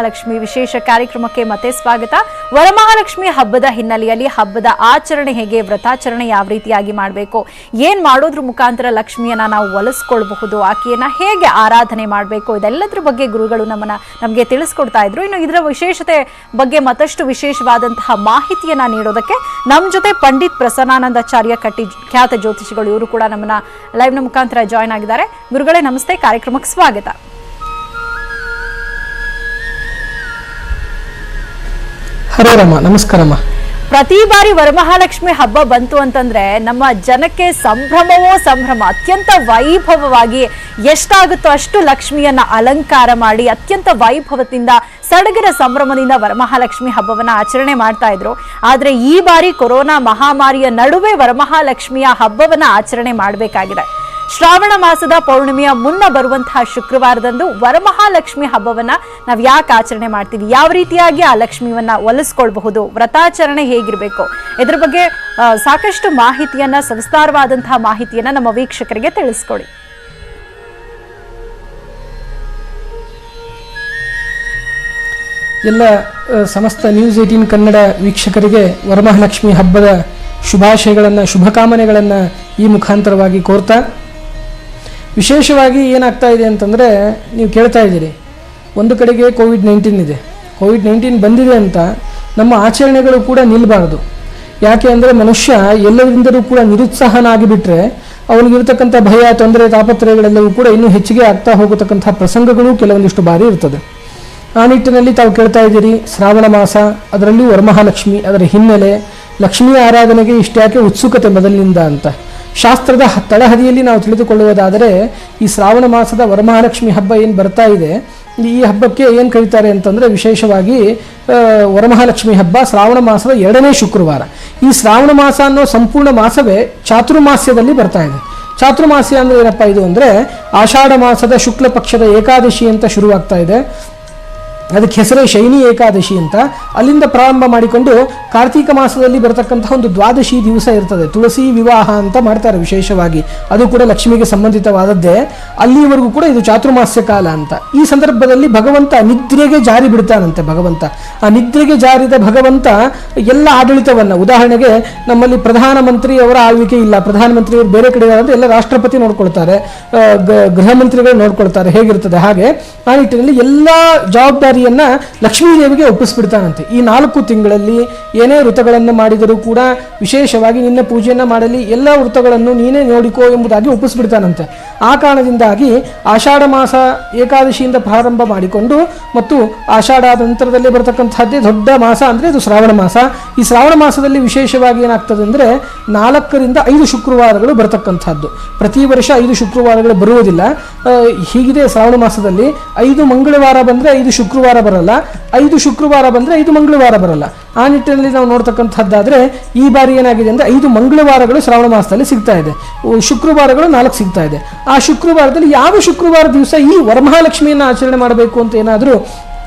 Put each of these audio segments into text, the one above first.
ಲಕ್ಷ್ಮಿ ವಿಶೇಷ ಕಾರ್ಯಕ್ರಮಕ್ಕೆ ಮತ್ತೆ ಸ್ವಾಗತ. ವರಮಹಾಲಕ್ಷ್ಮಿ ಹಬ್ಬದ ಹಿನ್ನೆಲೆಯಲ್ಲಿ ಹಬ್ಬದ ಆಚರಣೆ ಹೇಗೆ, ವ್ರತಾಚರಣೆ ಯಾವ ರೀತಿಯಾಗಿ ಮಾಡಬೇಕು, ಏನ್ ಮಾಡೋದ್ರ ಮುಖಾಂತರ ಲಕ್ಷ್ಮಿಯನ್ನ ನಾವು ಒಲಿಸ್ಕೊಳ್ಬಹುದು, ಆಕೆಯನ್ನ ಹೇಗೆ ಆರಾಧನೆ ಮಾಡಬೇಕು, ಇದೆಲ್ಲದರ ಬಗ್ಗೆ ಗುರುಗಳು ನಮಗೆ ತಿಳಿಸ್ಕೊಡ್ತಾ ಇದ್ರು. ಇನ್ನು ಇದರ ವಿಶೇಷತೆ ಬಗ್ಗೆ ಮತ್ತಷ್ಟು ವಿಶೇಷವಾದಂತಹ ಮಾಹಿತಿಯನ್ನ ನೀಡೋದಕ್ಕೆ ನಮ್ಮ ಜೊತೆ ಪಂಡಿತ್ ಪ್ರಸನ್ನಾನಂದಾಚಾರ್ಯ ಕಟ್ಟಿ ಖ್ಯಾತ ಜ್ಯೋತಿಷಿಗಳು ಇವರು ಕೂಡ ನಮ್ಮನ್ನ ಲೈವ್ ನ ಮುಖಾಂತರ ಜಾಯ್ನ್ ಆಗಿದ್ದಾರೆ. ಗುರುಗಳೇ ನಮಸ್ತೆ, ಕಾರ್ಯಕ್ರಮಕ್ಕೆ ಸ್ವಾಗತ. ಹರೇ ರಾಮ, ನಮಸ್ಕಾರಮ್ಮ. ಪ್ರತಿ ಬಾರಿ ವರಮಹಾಲಕ್ಷ್ಮಿ ಹಬ್ಬ ಬಂತು ಅಂತಂದ್ರೆ ನಮ್ಮ ಜನಕ್ಕೆ ಸಂಭ್ರಮವೋ ಸಂಭ್ರಮ. ಅತ್ಯಂತ ವೈಭವವಾಗಿ ಎಷ್ಟಾಗುತ್ತೋ ಅಷ್ಟು ಲಕ್ಷ್ಮಿಯನ್ನ ಅಲಂಕಾರ ಮಾಡಿ ಅತ್ಯಂತ ವೈಭವದಿಂದ ಸಡಗರ ಸಂಭ್ರಮದಿಂದ ವರಮಹಾಲಕ್ಷ್ಮಿ ಹಬ್ಬವನ್ನ ಆಚರಣೆ ಮಾಡ್ತಾ ಇದ್ರು. ಆದ್ರೆ ಈ ಬಾರಿ ಕೊರೋನಾ ಮಹಾಮಾರಿಯ ನಡುವೆ ವರಮಹಾಲಕ್ಷ್ಮಿಯ ಹಬ್ಬವನ್ನ ಆಚರಣೆ ಮಾಡಬೇಕಾಗಿದೆ. ಶ್ರಾವಣ ಮಾಸದ ಪೌರ್ಣಿಮೆಯ ಮುನ್ನ ಬರುವಂತಹ ಶುಕ್ರವಾರದಂದು ವರಮಹಾಲಕ್ಷ್ಮಿ ಹಬ್ಬವನ್ನ ನಾವು ಯಾಕೆ ಆಚರಣೆ ಮಾಡ್ತೀವಿ, ಯಾವ ರೀತಿಯಾಗಿ ಆ ಲಕ್ಷ್ಮಿಯನ್ನ ಒಲಿಸ್ಕೊಳ್ಬಹುದು, ವ್ರತಾಚರಣೆ ಹೇಗಿರ್ಬೇಕು, ಇದ್ರ ಬಗ್ಗೆ ಸಾಕಷ್ಟು ಮಾಹಿತಿಯನ್ನ, ಸವಿಸ್ತಾರವಾದಂತಹ ಮಾಹಿತಿಯನ್ನ ನಮ್ಮ ವೀಕ್ಷಕರಿಗೆ ತಿಳಿಸ್ಕೊಡಿ. ಎಲ್ಲ ಸಮಸ್ತ ನ್ಯೂಸ್ 18 ಕನ್ನಡ ವೀಕ್ಷಕರಿಗೆ ವರಮಹಾಲಕ್ಷ್ಮಿ ಹಬ್ಬದ ಶುಭಾಶಯಗಳನ್ನು, ಶುಭಕಾಮನೆಗಳನ್ನು ಈ ಮುಖಾಂತರವಾಗಿ ಕೋರ್ತಾ, ವಿಶೇಷವಾಗಿ ಏನಾಗ್ತಾ ಇದೆ ಅಂತಂದರೆ, ನೀವು ಕೇಳ್ತಾ ಇದ್ದೀರಿ, ಒಂದು ಕಡೆಗೆ ಕೋವಿಡ್-19 ಇದೆ, ಕೋವಿಡ್-19 ಬಂದಿದೆ ಅಂತ ನಮ್ಮ ಆಚರಣೆಗಳು ಕೂಡ ನಿಲ್ಲಬಾರ್ದು. ಯಾಕೆ ಅಂದರೆ ಮನುಷ್ಯ ಎಲ್ಲರಿಂದಲೂ ಕೂಡ ನಿರುತ್ಸಾಹನಾಗಿಬಿಟ್ರೆ ಅವನಿಗಿರ್ತಕ್ಕಂಥ ಭಯ, ತೊಂದರೆ, ತಾಪತ್ರಯಗಳೆಲ್ಲವೂ ಕೂಡ ಇನ್ನೂ ಹೆಚ್ಚಿಗೆ ಆಗ್ತಾ ಹೋಗತಕ್ಕಂಥ ಪ್ರಸಂಗಗಳು ಕೆಲವೊಂದಿಷ್ಟು ಬಾರಿ ಇರ್ತದೆ. ಆ ನಿಟ್ಟಿನಲ್ಲಿ ತಾವು ಕೇಳ್ತಾ ಇದ್ದೀರಿ, ಶ್ರಾವಣ ಮಾಸ, ಅದರಲ್ಲೂ ವರಮಹಾಲಕ್ಷ್ಮಿ, ಅದರ ಹಿನ್ನೆಲೆ, ಲಕ್ಷ್ಮೀ ಆರಾಧನೆಗೆ ಇಷ್ಟ್ಯಾಕೆ ಉತ್ಸುಕತೆ ಮೊದಲಿನಿಂದ ಅಂತ ಶಾಸ್ತ್ರದ ತಳಹದಿಯಲ್ಲಿ ನಾವು ತಿಳಿದುಕೊಳ್ಳುವುದಾದರೆ, ಈ ಶ್ರಾವಣ ಮಾಸದ ವರಮಹಾಲಕ್ಷ್ಮಿ ಹಬ್ಬ ಏನು ಬರ್ತಾ ಇದೆ, ಈ ಹಬ್ಬಕ್ಕೆ ಏನು ಕರೀತಾರೆ ಅಂತಂದರೆ, ವಿಶೇಷವಾಗಿ ವರಮಹಾಲಕ್ಷ್ಮಿ ಹಬ್ಬ ಶ್ರಾವಣ ಮಾಸದ 2ನೇ ಶುಕ್ರವಾರ. ಈ ಶ್ರಾವಣ ಮಾಸ ಅನ್ನೋ ಸಂಪೂರ್ಣ ಮಾಸವೇ ಚಾತುರ್ಮಾಸ್ಯದಲ್ಲಿ ಬರ್ತಾ ಇದೆ. ಚಾತುರ್ಮಾಸ್ಯ ಅಂದರೆ ಏನಪ್ಪ ಇದು ಅಂದರೆ, ಆಷಾಢ ಮಾಸದ ಶುಕ್ಲ ಪಕ್ಷದ ಏಕಾದಶಿ ಅಂತ ಶುರುವಾಗ್ತಾ ಇದೆ. ಅದಕ್ಕೆ ಹೆಸರೇ ಶೈನಿ ಏಕಾದಶಿ ಅಂತ. ಅಲ್ಲಿಂದ ಪ್ರಾರಂಭ ಮಾಡಿಕೊಂಡು ಕಾರ್ತೀಕ ಮಾಸದಲ್ಲಿ ಬರತಕ್ಕಂತಹ ಒಂದು ದ್ವಾದಶಿ ದಿವಸ ಇರ್ತದೆ, ತುಳಸಿ ವಿವಾಹ ಅಂತ ಮಾಡ್ತಾರೆ ವಿಶೇಷವಾಗಿ, ಅದು ಕೂಡ ಲಕ್ಷ್ಮಿಗೆ ಸಂಬಂಧಿತವಾದದ್ದೇ. ಅಲ್ಲಿವರೆಗೂ ಕೂಡ ಇದು ಚಾತುರ್ಮಾಸ್ಯ ಕಾಲ ಅಂತ. ಈ ಸಂದರ್ಭದಲ್ಲಿ ಭಗವಂತ ನಿದ್ರೆಗೆ ಜಾರಿ ಬಿಡ್ತಾನಂತೆ. ಭಗವಂತ ಆ ನಿದ್ರೆಗೆ ಜಾರಿದ ಭಗವಂತ ಎಲ್ಲ ಆಡಳಿತವನ್ನು, ಉದಾಹರಣೆಗೆ ನಮ್ಮಲ್ಲಿ ಪ್ರಧಾನಮಂತ್ರಿ ಅವರ ಆಳ್ವಿಕೆ ಇಲ್ಲ, ಪ್ರಧಾನಮಂತ್ರಿಯವರು ಬೇರೆ ಕಡೆ ಇದ್ದಾರೆ, ಎಲ್ಲ ರಾಷ್ಟ್ರಪತಿ ನೋಡ್ಕೊಳ್ತಾರೆ, ಗೃಹ ಮಂತ್ರಿಗಳು ನೋಡ್ಕೊಳ್ತಾರೆ, ಹೇಗಿರ್ತದೆ ಹಾಗೆ. ಆ ನಿಟ್ಟಿನಲ್ಲಿ ಎಲ್ಲ ಜವಾಬ್ದಾರಿ ಲಕ್ಷ್ಮೀ ದೇವಿಗೆ ಒಪ್ಪಿಸ್ಬಿಡ್ತಾನಂತೆ. ಈ 4 ತಿಂಗಳಲ್ಲಿ ಏನೇ ವೃತಗಳನ್ನು ಮಾಡಿದರೂ ಕೂಡ, ವಿಶೇಷವಾಗಿ ನಿನ್ನ ಪೂಜೆಯನ್ನು ಮಾಡಲಿ, ಎಲ್ಲ ವೃತಗಳನ್ನು ನೀನೇ ನೋಡಿಕೋ ಎಂಬುದಾಗಿ ಒಪ್ಪಿಸ್ಬಿಡ್ತಾನಂತೆ. ಆ ಕಾರಣದಿಂದಾಗಿ ಆಷಾಢ ಮಾಸ ಏಕಾದಶಿಯಿಂದ ಪ್ರಾರಂಭ ಮಾಡಿಕೊಂಡು ಮತ್ತು ಆಷಾಢ ನಂತರದಲ್ಲಿ ಬರತಕ್ಕಂಥದ್ದೇ ದೊಡ್ಡ ಮಾಸ ಅಂದರೆ ಇದು ಶ್ರಾವಣ ಮಾಸ. ಈ ಶ್ರಾವಣ ಮಾಸದಲ್ಲಿ ವಿಶೇಷವಾಗಿ ಏನಾಗ್ತದೆ ಅಂದರೆ, 4 ರಿಂದ 5 ಶುಕ್ರವಾರಗಳು ಬರತಕ್ಕಂಥದ್ದು. ಪ್ರತಿ ವರ್ಷ 5 ಶುಕ್ರವಾರಗಳು ಬರುವುದಿಲ್ಲ. ಹೀಗಿದೆ ಶ್ರಾವಣ ಮಾಸದಲ್ಲಿ 5 ಮಂಗಳವಾರ ಬಂದರೆ 5 ಶುಕ್ರವಾರ ಬರಲ್ಲ, 5 ಶುಕ್ರವಾರ ಬಂದರೆ 5 ಮಂಗಳವಾರ ಬರಲ್ಲ. ಆ ನಿಟ್ಟಿನಲ್ಲಿ ನಾವು ನೋಡ್ತಕ್ಕಂಥದ್ದಾದರೆ, ಈ ಬಾರಿ ಏನಾಗಿದೆ ಅಂದರೆ 5 ಮಂಗಳವಾರಗಳು ಶ್ರಾವಣ ಮಾಸದಲ್ಲಿ ಸಿಗ್ತಾ ಇದೆ, ಶುಕ್ರವಾರಗಳು 4 ಸಿಗ್ತಾ ಇದೆ. ಆ ಶುಕ್ರವಾರದಲ್ಲಿ ಯಾವ ಶುಕ್ರವಾರ ದಿವಸ ಈ ವರಮಹಾಲಕ್ಷ್ಮಿಯನ್ನು ಆಚರಣೆ ಮಾಡಬೇಕು ಅಂತ ಏನಾದರೂ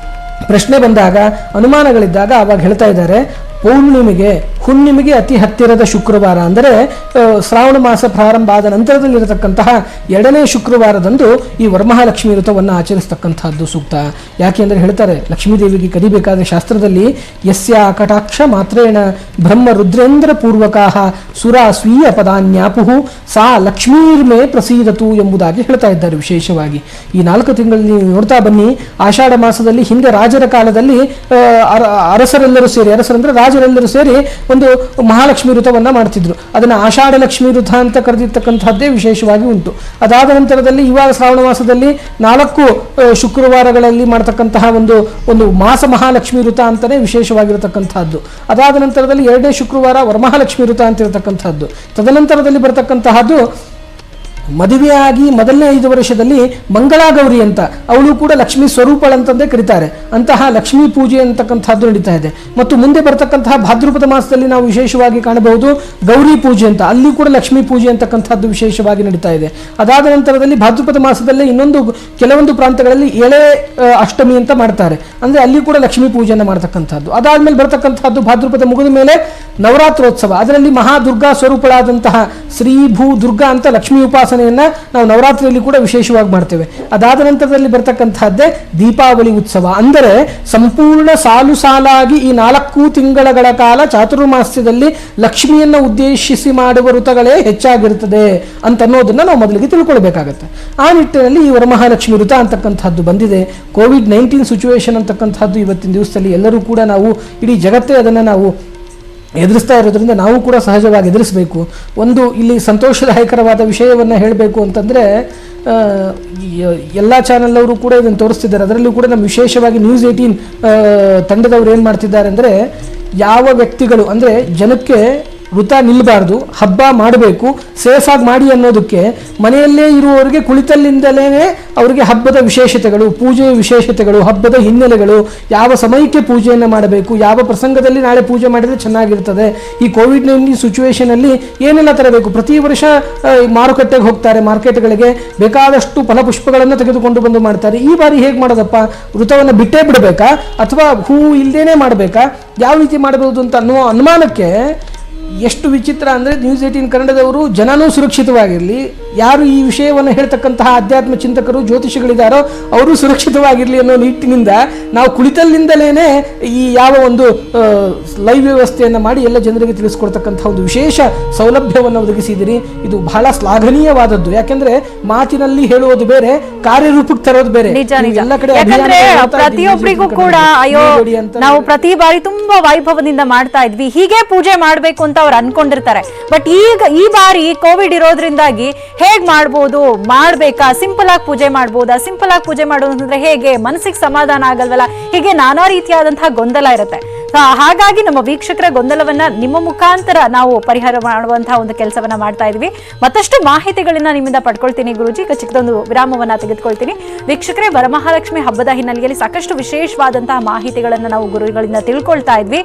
ಪ್ರಶ್ನೆ ಬಂದಾಗ, ಅನುಮಾನಗಳಿದ್ದಾಗ ಅವಾಗ ಹೇಳ್ತಾ ಇದ್ದಾರೆ, ಪೌರ್ಣಿಮೆಗೆ, ಹುಣ್ಣಿಮೆಗೆ ಅತಿ ಹತ್ತಿರದ ಶುಕ್ರವಾರ ಅಂದರೆ ಶ್ರಾವಣ ಮಾಸ ಪ್ರಾರಂಭ ಆದ ನಂತರದಲ್ಲಿರತಕ್ಕಂತಹ 2ನೇ ಶುಕ್ರವಾರದಂದು ಈ ವರಮಹಾಲಕ್ಷ್ಮಿ ವ್ರತವನ್ನು ಆಚರಿಸ್ತಕ್ಕಂಥದ್ದು ಸೂಕ್ತ. ಯಾಕೆಂದರೆ ಹೇಳ್ತಾರೆ, ಲಕ್ಷ್ಮೀದೇವಿಗೆ ಕಲಿಬೇಕಾದ ಶಾಸ್ತ್ರದಲ್ಲಿ ಯಸ್ಯ ಕಟಾಕ್ಷ ಮಾತ್ರೇಣ ಬ್ರಹ್ಮ ರುದ್ರೇಂದ್ರ ಪೂರ್ವಕಾಹ ಸುರ ಸ್ವೀಯ ಪದಾನ್ಯಾಪುಹು ಸಾ ಲಕ್ಷ್ಮೀರ್ಮೇ ಪ್ರಸೀದತು ಎಂಬುದಾಗಿ ಹೇಳ್ತಾ ಇದ್ದಾರೆ. ವಿಶೇಷವಾಗಿ ಈ 4 ತಿಂಗಳಲ್ಲಿ ನೀವು ನೋಡ್ತಾ ಬನ್ನಿ. ಆಷಾಢ ಮಾಸದಲ್ಲಿ ಹಿಂದೆ ರಾಜರ ಕಾಲದಲ್ಲಿ ಅರಸರೆಲ್ಲರೂ ಸೇರಿ, ಅರಸರಂದ್ರೆ ರಾಜರೆಲ್ಲರೂ ಸೇರಿ ಒಂದು ಮಹಾಲಕ್ಷ್ಮಿ ವ್ರತವನ್ನ ಮಾಡ್ತಿದ್ರು. ಅದನ್ನ ಆಷಾಢ ಲಕ್ಷ್ಮಿ ವ್ರತ ಅಂತ ಕರೆದಿರ್ತಕ್ಕಂಥದ್ದೇ ವಿಶೇಷವಾಗಿ ಉಂಟು. ಅದಾದ ನಂತರದಲ್ಲಿ ಇವಾಗ ಶ್ರಾವಣ ಮಾಸದಲ್ಲಿ 4 ಶುಕ್ರವಾರಗಳಲ್ಲಿ ಮಾಡತಕ್ಕಂತಹ ಒಂದು ಮಾಸ ಮಹಾಲಕ್ಷ್ಮಿ ವ್ರತ ಅಂತಾನೆ ವಿಶೇಷವಾಗಿರತಕ್ಕಂಥದ್ದು. ಅದಾದ ನಂತರದಲ್ಲಿ 2ನೇ ಶುಕ್ರವಾರ ವರಮಹಾಲಕ್ಷ್ಮಿ ವ್ರತ ಅಂತ ಇರತಕ್ಕಂಥದ್ದು. ತದನಂತರದಲ್ಲಿ ಬರತಕ್ಕಂತಹದ್ದು ಮದುವೆಯಾಗಿ ಮೊದಲನೇ 5 ವರ್ಷದಲ್ಲಿ ಮಂಗಳಾಗೌರಿ ಅಂತ, ಅವಳು ಕೂಡ ಲಕ್ಷ್ಮೀ ಸ್ವರೂಪಳಂತಂದೇ ಕರೀತಾರೆ. ಅಂತಹ ಲಕ್ಷ್ಮೀ ಪೂಜೆ ಅಂತಕ್ಕಂಥದ್ದು ನಡೀತಾ ಇದೆ. ಮತ್ತು ಮುಂದೆ ಬರ್ತಕ್ಕಂತಹ ಭಾದ್ರಪದ ಮಾಸದಲ್ಲಿ ನಾವು ವಿಶೇಷವಾಗಿ ಕಾಣಬಹುದು ಗೌರಿ ಪೂಜೆ ಅಂತ, ಅಲ್ಲಿ ಕೂಡ ಲಕ್ಷ್ಮೀ ಪೂಜೆ ಅಂತಕ್ಕಂಥದ್ದು ವಿಶೇಷವಾಗಿ ನಡೀತಾ ಇದೆ. ಅದಾದ ನಂತರದಲ್ಲಿ ಭಾದ್ರಪದ ಮಾಸದಲ್ಲಿ ಕೆಲವೊಂದು ಪ್ರಾಂತಗಳಲ್ಲಿ ಎಳೆ ಅಷ್ಟಮಿ ಅಂತ ಮಾಡ್ತಾರೆ, ಅಂದ್ರೆ ಅಲ್ಲಿ ಕೂಡ ಲಕ್ಷ್ಮೀ ಪೂಜೆಯನ್ನು ಮಾಡ್ತಕ್ಕಂಥದ್ದು. ಅದಾದ್ಮೇಲೆ ಬರ್ತಕ್ಕಂಥದ್ದು ಭಾದ್ರಪದ ಮುಗಿದ ಮೇಲೆ ನವರಾತ್ರೋತ್ಸವ, ಅದರಲ್ಲಿ ಮಹಾದುರ್ಗಾ ಸ್ವರೂಪಳಾದಂತಹ ಶ್ರೀ ಭೂ ದುರ್ಗಾ ಅಂತ ಲಕ್ಷ್ಮೀ ಉಪಾಸನೆ ಉಪಾಸನೆಯನ್ನ ನಾವು ನವರಾತ್ರಿಯಲ್ಲಿ ಕೂಡ ವಿಶೇಷವಾಗಿ ಮಾಡ್ತೇವೆ. ಅದಾದ ನಂತರದಲ್ಲಿ ಬರ್ತಕ್ಕಂತಹದ್ದೇ ದೀಪಾವಳಿ ಉತ್ಸವ. ಅಂದರೆ ಸಂಪೂರ್ಣ ಸಾಲು ಸಾಲಾಗಿ ಈ 4 ತಿಂಗಳ ಕಾಲ ಚಾತುರ್ಮಾಸ್ಯದಲ್ಲಿ ಲಕ್ಷ್ಮಿಯನ್ನ ಉದ್ದೇಶಿಸಿ ಮಾಡುವ ವ್ರತಗಳೇ ಹೆಚ್ಚಾಗಿರುತ್ತದೆ ಅಂತ ಅನ್ನೋದನ್ನ ನಾವು ಮೊದಲಿಗೆ ತಿಳ್ಕೊಳ್ಬೇಕಾಗತ್ತೆ. ಆ ನಿಟ್ಟಿನಲ್ಲಿ ಈ ವರಮಹಾಲಕ್ಷ್ಮಿ ವ್ರತ ಅಂತಕ್ಕಂಥದ್ದು ಬಂದಿದೆ. ಕೋವಿಡ್-19 ಸಿಚುವೇಶನ್ ಅಂತಕ್ಕಂಥದ್ದು ಇವತ್ತಿನ ದಿವಸದಲ್ಲಿ ಎಲ್ಲರೂ ಕೂಡ ನಾವು ಇಡೀ ಜಗತ್ತೇ ಅದನ್ನು ನಾವು ಎದುರಿಸ್ತಾ ಇರೋದ್ರಿಂದ ನಾವು ಕೂಡ ಸಹಜವಾಗಿ ಎದುರಿಸಬೇಕು. ಒಂದು ಇಲ್ಲಿ ಸಂತೋಷದಾಯಕರವಾದ ವಿಷಯವನ್ನು ಹೇಳಬೇಕು ಅಂತಂದರೆ, ಎಲ್ಲ ಚಾನೆಲ್ನವರು ಕೂಡ ಇದನ್ನು ತೋರಿಸ್ತಿದ್ದಾರೆ. ಅದರಲ್ಲೂ ಕೂಡ ನಮ್ಮ ವಿಶೇಷವಾಗಿ News18 ತಂಡದವರು ಏನು ಮಾಡ್ತಿದ್ದಾರೆ ಅಂದರೆ, ಯಾವ ವ್ಯಕ್ತಿಗಳು ಅಂದರೆ ಜನಕ್ಕೆ ವೃತ ನಿಲ್ಲಬಾರ್ದು, ಹಬ್ಬ ಮಾಡಬೇಕು, ಸೇಫಾಗಿ ಮಾಡಿ ಅನ್ನೋದಕ್ಕೆ ಮನೆಯಲ್ಲೇ ಇರುವವರಿಗೆ ಕುಳಿತಲ್ಲಿಂದಲೇ ಅವರಿಗೆ ಹಬ್ಬದ ವಿಶೇಷತೆಗಳು, ಪೂಜೆಯ ವಿಶೇಷತೆಗಳು, ಹಬ್ಬದ ಹಿನ್ನೆಲೆಗಳು, ಯಾವ ಸಮಯಕ್ಕೆ ಪೂಜೆಯನ್ನು ಮಾಡಬೇಕು, ಯಾವ ಪ್ರಸಂಗದಲ್ಲಿ ನಾಳೆ ಪೂಜೆ ಮಾಡಿದರೆ ಚೆನ್ನಾಗಿರ್ತದೆ, ಈ ಕೋವಿಡ್-19 ಸಿಚುವೇಶನಲ್ಲಿ ಏನೆಲ್ಲ ತರಬೇಕು. ಪ್ರತಿ ವರ್ಷ ಮಾರುಕಟ್ಟೆಗೆ ಹೋಗ್ತಾರೆ, ಮಾರ್ಕೆಟ್ಗಳಿಗೆ ಬೇಕಾದಷ್ಟು ಫಲಪುಷ್ಪಗಳನ್ನು ತೆಗೆದುಕೊಂಡು ಬಂದು ಮಾಡ್ತಾರೆ. ಈ ಬಾರಿ ಹೇಗೆ ಮಾಡೋದಪ್ಪ, ವೃತವನ್ನು ಬಿಟ್ಟೇ ಬಿಡಬೇಕಾ ಅಥವಾ ಹೂ ಇಲ್ಲದೇನೆ ಮಾಡಬೇಕಾ, ಯಾವ ರೀತಿ ಮಾಡಬಹುದು ಅಂತ ಅನ್ನುವ ಅನುಮಾನಕ್ಕೆ ಎಷ್ಟು ವಿಚಿತ್ರ ಅಂದರೆ, News18 ಕನ್ನಡದವರು ಜನನೂ ಸುರಕ್ಷಿತವಾಗಿರಲಿ, ಯಾರು ಈ ವಿಷಯವನ್ನು ಹೇಳ್ತಕ್ಕಂತಹ ಅಧ್ಯಾತ್ಮ ಚಿಂತಕರು ಜ್ಯೋತಿಷಿಗಳಿದ್ದಾರೋ ಅವರು ಸುರಕ್ಷಿತವಾಗಿರಲಿ ಅನ್ನೋ ನಿಟ್ಟಿನಿಂದ ನಾವು ಕುಳಿತಲ್ಲಿಂದಲೇ ಈ ಯಾವ ಒಂದು ಲೈವ್ ವ್ಯವಸ್ಥೆಯನ್ನು ಮಾಡಿ ಎಲ್ಲ ಜನರಿಗೆ ತಿಳಿಸ್ಕೊಡ್ತಕ್ಕಂಥ ಒಂದು ವಿಶೇಷ ಸೌಲಭ್ಯವನ್ನು ಒದಗಿಸಿದಿರಿ. ಇದು ಬಹಳ ಶ್ಲಾಘನೀಯವಾದದ್ದು. ಯಾಕೆಂದ್ರೆ ಮಾತಿನಲ್ಲಿ ಹೇಳುವುದು ಬೇರೆ, ಕಾರ್ಯರೂಪಕ್ಕೆ ತರೋದು ಬೇರೆ. ಎಲ್ಲ ಕಡೆ ಪ್ರತಿಯೊಬ್ಬರಿಗೂ ಕೂಡ ಅಯ್ಯೋ ನಾವು ಪ್ರತಿ ಬಾರಿ ತುಂಬಾ ವೈಭವದಿಂದ ಮಾಡ್ತಾ ಇದ್ವಿ, ಹೀಗೆ ಪೂಜೆ ಮಾಡ್ಬೇಕು ಅಂತ ಅವ್ರು ಅನ್ಕೊಂಡಿರ್ತಾರೆ. ಬಟ್ ಈಗ ಈ ಬಾರಿ ಕೋವಿಡ್ ಇರೋದ್ರಿಂದಾಗಿ ಹೇಗ್ ಮಾಡ್ಬೋದು, ಮಾಡ್ಬೇಕಾ, ಸಿಂಪಲ್ ಆಗಿ ಪೂಜೆ ಮಾಡ್ಬೋದಾ, ಸಿಂಪಲ್ ಆಗಿ ಪೂಜೆ ಮಾಡೋದು ಅಂದ್ರೆ ಹೇಗೆ, ಮನಸ್ಸಿಗೆ ಸಮಾಧಾನ ಆಗಲ್ವಲ್ಲ, ಹೀಗೆ ನಾನಾ ರೀತಿಯಾದಂತಹ ಗೊಂದಲ ಇರುತ್ತೆ. ಹಾಗಾಗಿ ನಮ್ಮ ವೀಕ್ಷಕರ ಗೊಂದಲವನ್ನ ನಿಮ್ಮ ಮುಖಾಂತರ ನಾವು ಪರಿಹಾರ ಮಾಡುವಂತಹ ಒಂದು ಕೆಲಸವನ್ನ ಮಾಡ್ತಾ ಇದ್ವಿ. ಮತ್ತಷ್ಟು ಮಾಹಿತಿಗಳನ್ನ ನಿಮ್ಮಿಂದ ಪಡ್ಕೊಳ್ತೀನಿ ಗುರುಜಿ. ಈಗ ಚಿಕ್ಕದೊಂದು ವಿರಾಮವನ್ನ ತೆಗೆದುಕೊಳ್ತೀನಿ. ವೀಕ್ಷಕರೇ, ವರಮಹಾಲಕ್ಷ್ಮಿ ಹಬ್ಬದ ಹಿನ್ನೆಲೆಯಲ್ಲಿ ಸಾಕಷ್ಟು ವಿಶೇಷವಾದಂತಹ ಮಾಹಿತಿಗಳನ್ನ ನಾವು ಗುರುಗಳಿಂದ ತಿಳ್ಕೊಳ್ತಾ ಇದ್ವಿ.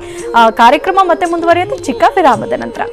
ಕಾರ್ಯಕ್ರಮ ಮತ್ತೆ ಮುಂದುವರಿಯುತ್ತೆ ಚಿಕ್ಕ ವಿರಾಮದ ನಂತರ.